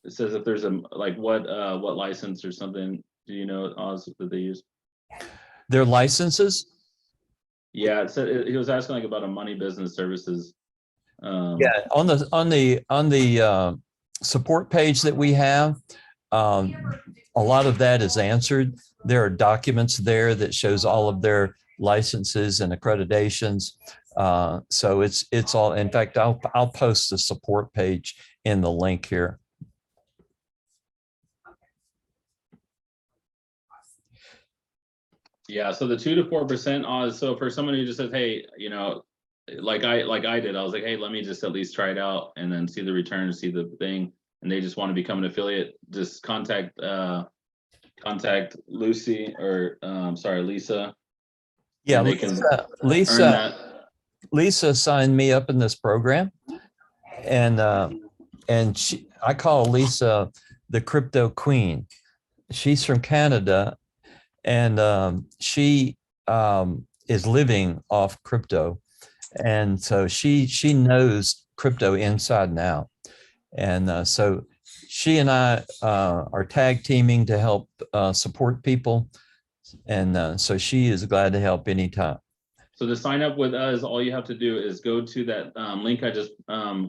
It says if there's what license or something, do you know, Oz, that they use? Their licenses? Yeah, it said he was asking about a money business services. Yeah, on the support page that we have, a lot of that is answered. There are documents there that shows all of their licenses and accreditations. So it's all. In fact, I'll post the support page in the link here. Yeah, so the 2 to 4%. So for someone who just says, hey, like I did, I was like, hey, let me just at least try it out and then see the returns, see the thing, and they just want to become an affiliate. Just contact Lucy or Lisa. Yeah, Lisa signed me up in this program, and I call Lisa the crypto queen. She's from Canada, and she is living off crypto, and so she knows crypto inside and out. And so she and I are tag teaming to help support people, and so she is glad to help anytime. So to sign up with us, all you have to do is go to that link I just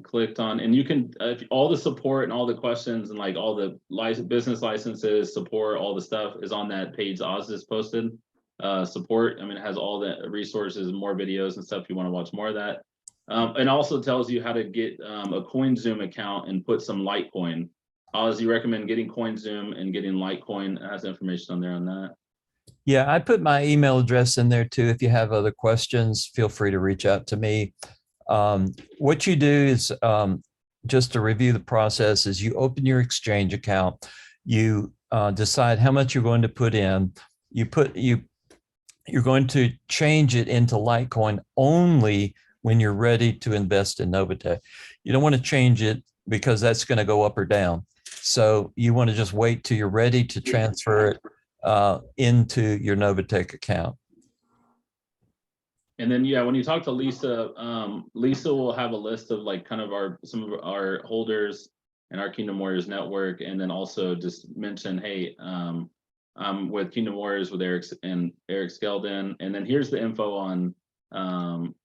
clicked on, and you can all the support and all the questions and like all the business licenses, support, all the stuff is on that page Oz just posted. support. I mean, it has all the resources, more videos and stuff if you want to watch more of that. And also tells you how to get a CoinZoom account and put some Litecoin. Oz, you recommend getting CoinZoom and getting Litecoin. It has information on there on that. Yeah, I put my email address in there too. If you have other questions, feel free to reach out to me. What you do is, just to review the process, is you open your exchange account, you decide how much you're going to put in, you're going to change it into Litecoin only when you're ready to invest in Novatech. You don't want to change it because that's going to go up or down. So you want to just wait till you're ready to transfer it into your Novatech account. And then, yeah, when you talk to Lisa, Lisa will have a list of like kind of some of our holders and our Kingdom Warriors network, and then also just mention, hey, I'm with Kingdom Warriors with Eric Skeldon, and then here's the info on,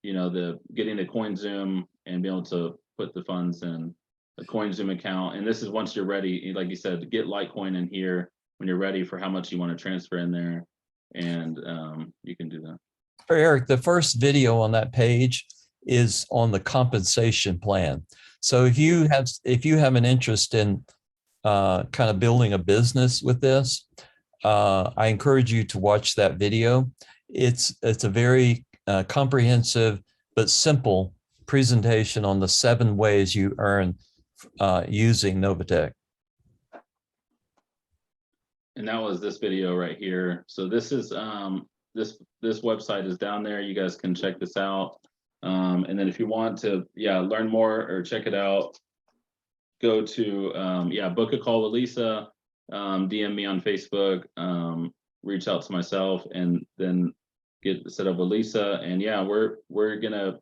you know, the getting a CoinZoom and be able to put the funds in a CoinZoom account. And this is once you're ready, like you said, get Litecoin in here when you're ready for how much you want to transfer in there, and you can do that. Eric, the first video on that page is on the compensation plan. So if you have an interest in kind of building a business with this, I encourage you to watch that video. It's a very comprehensive but simple presentation on the 7 ways you earn using Novatech. And that was this video right here. So this is this website is down there. You guys can check this out. And then if you want to, learn more or check it out, go to, book a call with Lisa, DM me on Facebook, reach out to myself, and then get set up with Lisa. And we're gonna,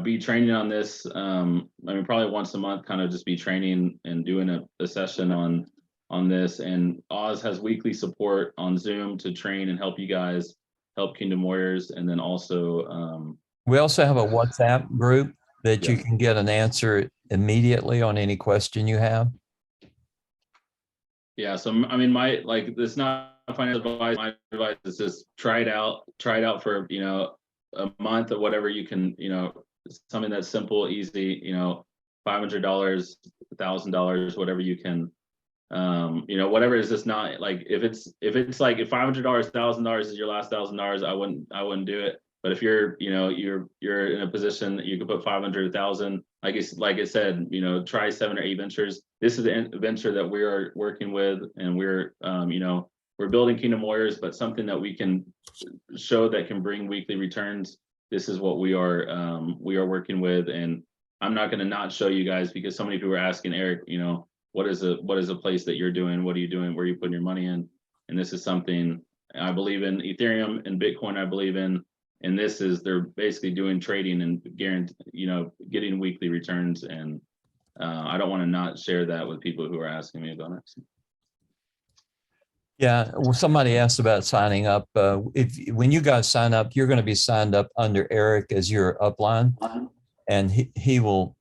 be training on this. I mean, probably once a month, kind of just be training and doing a session on this. And Oz has weekly support on Zoom to train and help you guys, help Kingdom Warriors. And then also, we also have a WhatsApp group that you can get an answer immediately on any question you have. Yeah, so I mean, this not financial advice. My advice is just try it out for, a month or whatever you can, something that's simple, easy, $500, $1,000, whatever you can, whatever is just not like, if $500, $1,000 is your last $1,000, I wouldn't do it. But if you're in a position that you can put 500, 1,000, like I said, try 7 or 8 ventures. This is a venture that we are working with, and we're building Kingdom Warriors, but something that we can show that can bring weekly returns. This is what we are working with, and I'm not going to not show you guys, because so many people are asking Eric, what is a place that you're doing? What are you doing? Where are you putting your money in? And this is something I believe in. Ethereum and Bitcoin I believe in. And this is, they're basically doing trading and getting weekly returns. And I don't want to not share that with people who are asking me about it. Yeah, well, somebody asked about signing up. When you guys sign up, you're going to be signed up under Eric as your upline, and he will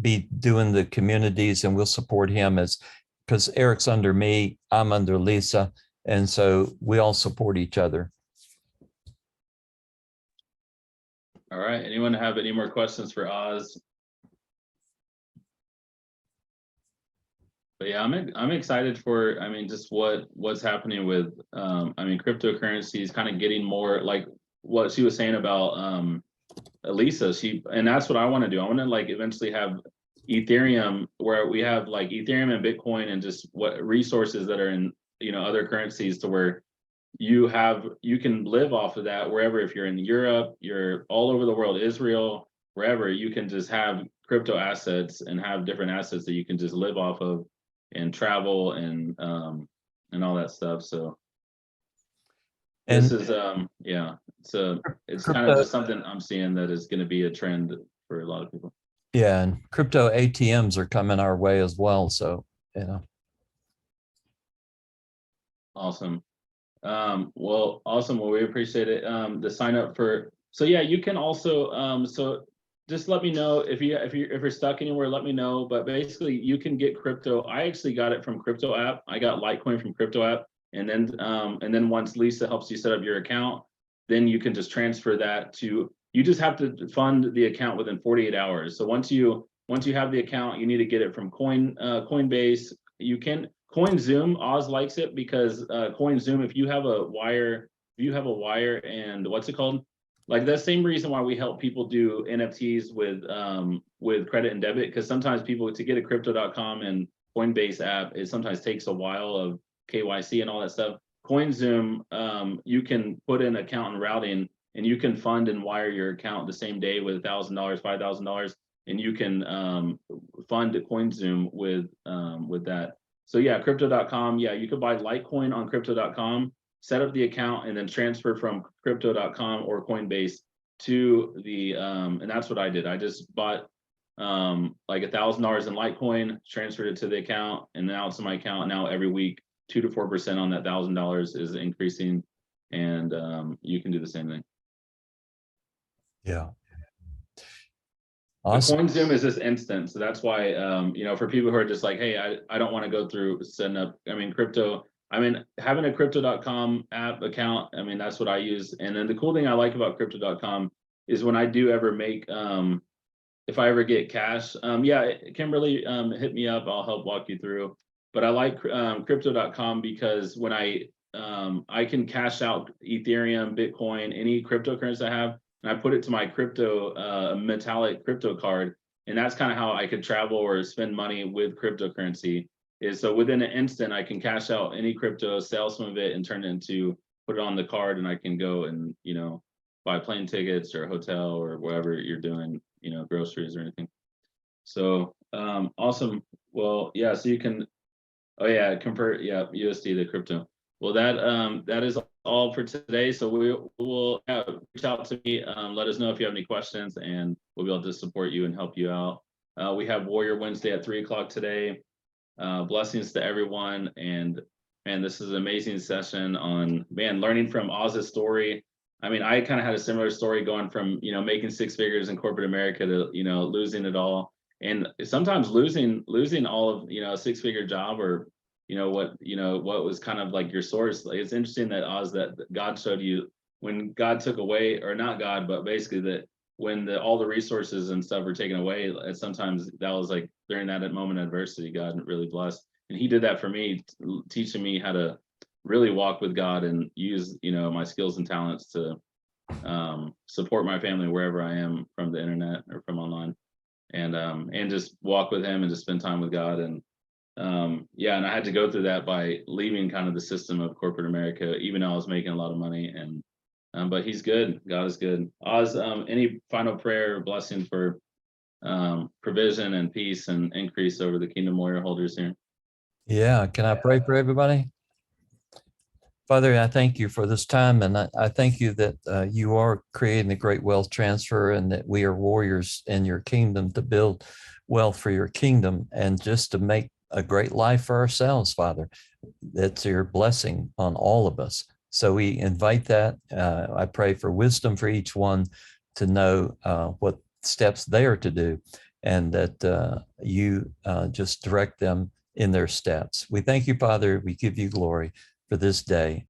be doing the communities, and we'll support him because Eric's under me, I'm under Lisa, and so we all support each other. All right. Anyone have any more questions for Oz? But yeah, I'm excited for, I mean, just what's happening with, cryptocurrencies kind of getting more like what she was saying about Lisa. And that's what I want to do. I want to like eventually have Ethereum, where we have like Ethereum and Bitcoin and just what resources that are in, other currencies, to where you can live off of that wherever. If you're in Europe, you're all over the world, Israel, wherever, you can just have crypto assets and have different assets that you can just live off of and travel and all that stuff. So this is it's kind of just something I'm seeing that is going to be a trend for a lot of people. Yeah, and crypto ATMs are coming our way as well. So Awesome. Well, awesome. Well, we appreciate it. The sign up for, you can also, so just let me know if you're stuck anywhere, let me know. But basically you can get crypto. I actually got it from Crypto app. I got Litecoin from Crypto app, And then once Lisa helps you set up your account, then you can just transfer that to, you just have to fund the account within 48 hours. So once you have the account, you need to get it from Coinbase. You can CoinZoom. Oz likes it because CoinZoom, if you have a wire and what's it called? Like the same reason why we help people do NFTs with credit and debit, because sometimes people, to get a crypto.com and Coinbase app, it sometimes takes a while of KYC and all that stuff. CoinZoom, you can put in account and routing, and you can fund and wire your account the same day with $1,000, $5,000, and you can fund CoinZoom with that. So yeah, crypto.com. Yeah, you could buy Litecoin on crypto.com, set up the account, and then transfer from crypto.com or Coinbase to the and that's what I did. I just bought like $1,000 in Litecoin, transferred it to the account, and now it's in my account. Now every week 2 to 4% on that $1,000 is increasing, and you can do the same thing. Yeah. Awesome. CoinZoom is just instant, so that's why for people who are just like, hey, I don't want to go through setting up. Having a crypto.com app account, that's what I use. And then the cool thing I like about crypto.com is when I do ever make if I ever get cash, Kimberly, hit me up, I'll help walk you through. But I like crypto.com because when I can cash out Ethereum, Bitcoin, any cryptocurrency I have, and I put it to my crypto metallic crypto card, and that's kind of how I could travel or spend money with cryptocurrency. Is so within an instant I can cash out any crypto, sell some of it, and put it on the card, and I can go and buy plane tickets or a hotel or wherever you're doing, groceries or anything. So awesome. Well, yeah, so you can convert USD to crypto. Well, that is all for today. So we will reach out to me, let us know if you have any questions, and we'll be able to support you and help you out. We have Warrior Wednesday at 3:00 today. Blessings to everyone, and man, this is an amazing session on learning from Oz's story. I kind of had a similar story, going from making 6 figures in corporate America to losing it all, and sometimes losing all of a 6-figure job, or what was kind of like your source. Like, it's interesting that Oz, that God showed you when God took away, or not God, but basically that when all the resources and stuff were taken away, sometimes that was like during that moment of adversity, God really blessed. And he did that for me, teaching me how to really walk with God and use, my skills and talents to support my family wherever I am, from the internet or from online, and just walk with him and just spend time with God. And and I had to go through that by leaving kind of the system of corporate America, even though I was making a lot of money. And but he's good. God is good. Oz, any final prayer or blessing for provision and peace and increase over the Kingdom Warrior holders here? Yeah. Can I pray for everybody? Father, I thank you for this time, and I thank you that you are creating a great wealth transfer, and that we are warriors in your kingdom to build wealth for your kingdom, and just to make a great life for ourselves, Father. That's your blessing on all of us. So we invite that. I pray for wisdom for each one to know what steps they are to do, and that you just direct them in their steps. We thank you, Father. We give you glory for this day.